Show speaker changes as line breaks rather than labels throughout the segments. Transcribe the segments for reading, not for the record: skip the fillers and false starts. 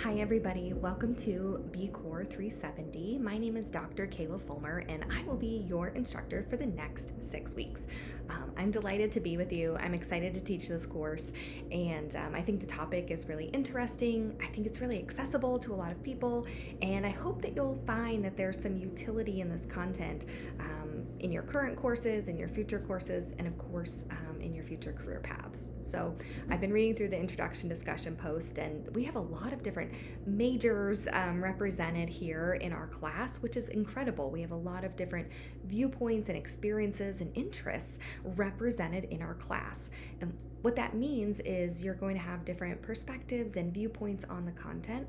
Hi everybody, welcome to BCOR 370. My name is Dr. Kayla Fulmer and I will be your instructor for the next 6 weeks. I'm delighted to be with you. I'm excited to teach this course and I think the topic is really interesting. I think it's really accessible to a lot of people and I hope that you'll find that there's some utility in this content in your current courses, in your future courses, and of course in your future career paths. So I've been reading through the introduction discussion post and we have a lot of different majors represented here in our class, which is incredible. We have a lot of different viewpoints and experiences and interests represented in our class. And what that means is you're going to have different perspectives and viewpoints on the content.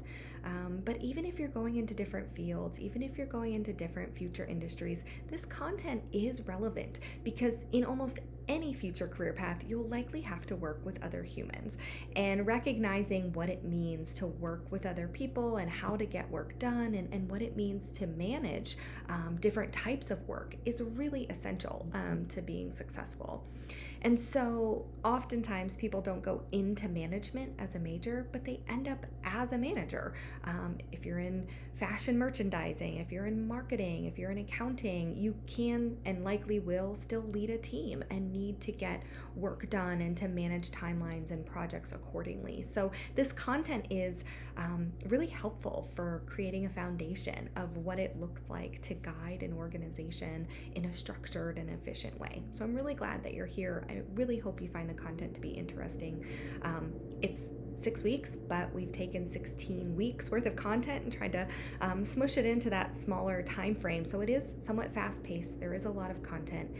But even if you're going into different fields, even if you're going into different future industries, this content is relevant because in almost any future career path, you'll likely have to work with other humans. And recognizing what it means to work with other people and how to get work done and what it means to manage different types of work is really essential to being successful. And so oftentimes people don't go into management as a major, but they end up as a manager. If you're in fashion merchandising, if you're in marketing, if you're in accounting, you can and likely will still lead a team and need to get work done and to manage timelines and projects accordingly. So this content is really helpful for creating a foundation of what it looks like to guide an organization in a structured and efficient way. So I'm really glad that you're here. I really hope you find the content to be interesting. It's 6 weeks, but we've taken 16 weeks worth of content and tried to smush it into that smaller time frame. So it is somewhat fast-paced. There is a lot of content.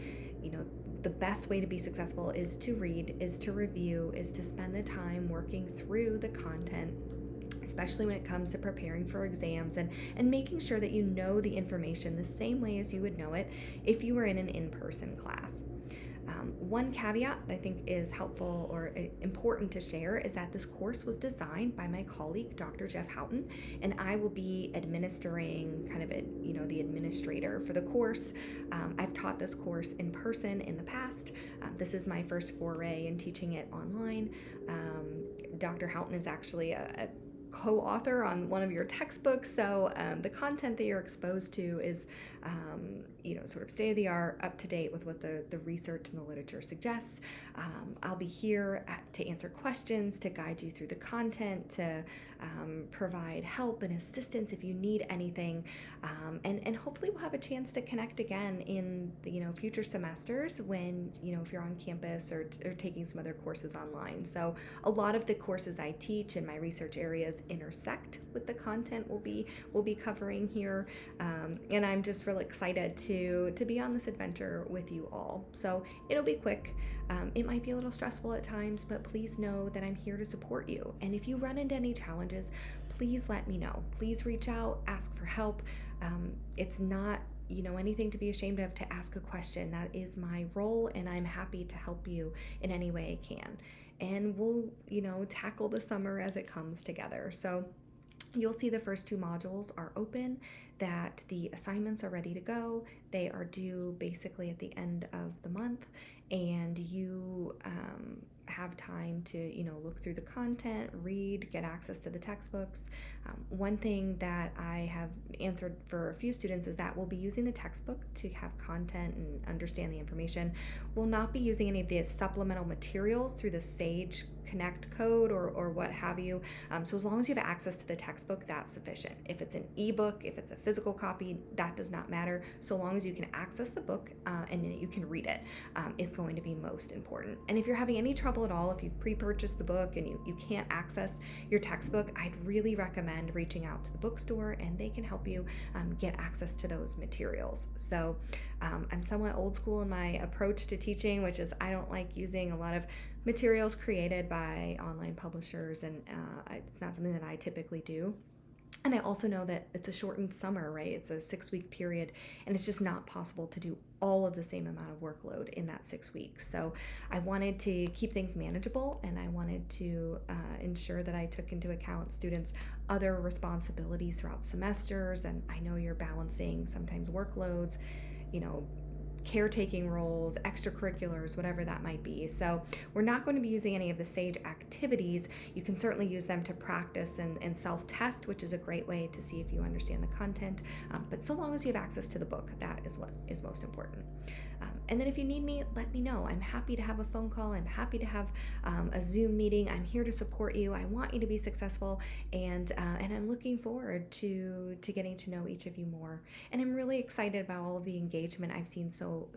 The best way to be successful is to read, is to review, is to spend the time working through the content, especially when it comes to preparing for exams and making sure that you know the information the same way as you would know it if you were in an in-person class. One caveat that I think is helpful or important to share is that this course was designed by my colleague, Dr. Jeff Houghton, and I will be administering the administrator for the course. I've taught this course in person in the past. This is my first foray in teaching it online. Dr. Houghton is actually a co-author on one of your textbooks, so the content that you're exposed to is sort of state-of-the-art, up to date with what the research and the literature suggests. I'll be here to answer questions, to guide you through the content, to provide help and assistance if you need anything, and hopefully we'll have a chance to connect again in the future semesters when if you're on campus or taking some other courses online. So a lot of the courses I teach in my research areas intersect with the content we'll be covering here, and I'm just really excited to be on this adventure with you all. So it'll be quick. It might be a little stressful at times, but please know that I'm here to support you. And if you run into any challenges, please let me know. Please reach out, ask for help. It's not anything to be ashamed of to ask a question. That is my role, and I'm happy to help you in any way I can. And we'll, tackle the summer as it comes together. So you'll see the first 2 modules are open, that the assignments are ready to go. They are due basically at the end of the month, and you have time to look through the content, read, get access to the textbooks. One thing that I have answered for a few students is that we'll be using the textbook to have content and understand the information. We'll not be using any of the supplemental materials through the Sage Connect code or what have you. So as long as you have access to the textbook, that's sufficient. If it's an ebook, if it's a physical copy, that does not matter. So long as you can access the book and you can read it, is going to be most important. And if you're having any trouble at all, if you've pre-purchased the book and you can't access your textbook, I'd really recommend reaching out to the bookstore and they can help you get access to those materials. So I'm somewhat old school in my approach to teaching, which is I don't like using a lot of materials created by online publishers, and it's not something that I typically do. And I also know that it's a shortened summer, right? It's a 6-week period, and it's just not possible to do all of the same amount of workload in that 6 weeks. So I wanted to keep things manageable, and I wanted to ensure that I took into account students' other responsibilities throughout semesters. And I know you're balancing sometimes workloads, caretaking roles, extracurriculars, whatever that might be. So we're not going to be using any of the SAGE activities. You can certainly use them to practice and self-test, which is a great way to see if you understand the content. But so long as you have access to the book, that is what is most important. And then if you need me, let me know. I'm happy to have a phone call. I'm happy to have a Zoom meeting. I'm here to support you. I want you to be successful, and I'm looking forward to getting to know each of you more. And I'm really excited about all of the engagement I've seen so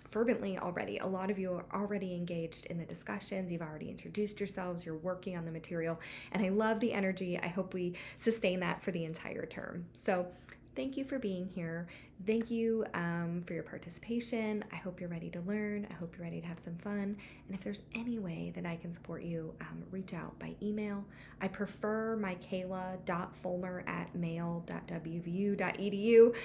fervently already. A lot of you are already engaged in the discussions. You've already introduced yourselves. You're working on the material, and I love the energy. I hope we sustain that for the entire term. So thank you for being here. Thank you for your participation. I hope you're ready to learn. I hope you're ready to have some fun. And if there's any way that I can support you, reach out by email. I prefer my kayla.fulmer@mail.wvu.edu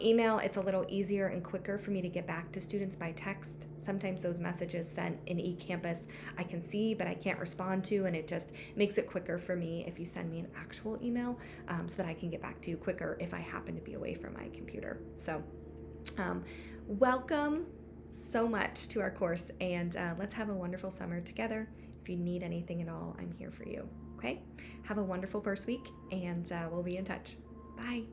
email. It's a little easier and quicker for me to get back to students by text. Sometimes those messages sent in eCampus I can see, but I can't respond to, and it just makes it quicker for me if you send me an actual email so that I can get back to you quicker if I happen to be away from my computer. So welcome so much to our course, and let's have a wonderful summer together. If you need anything at all, I'm here for you. Okay? Have a wonderful first week, and we'll be in touch. Bye.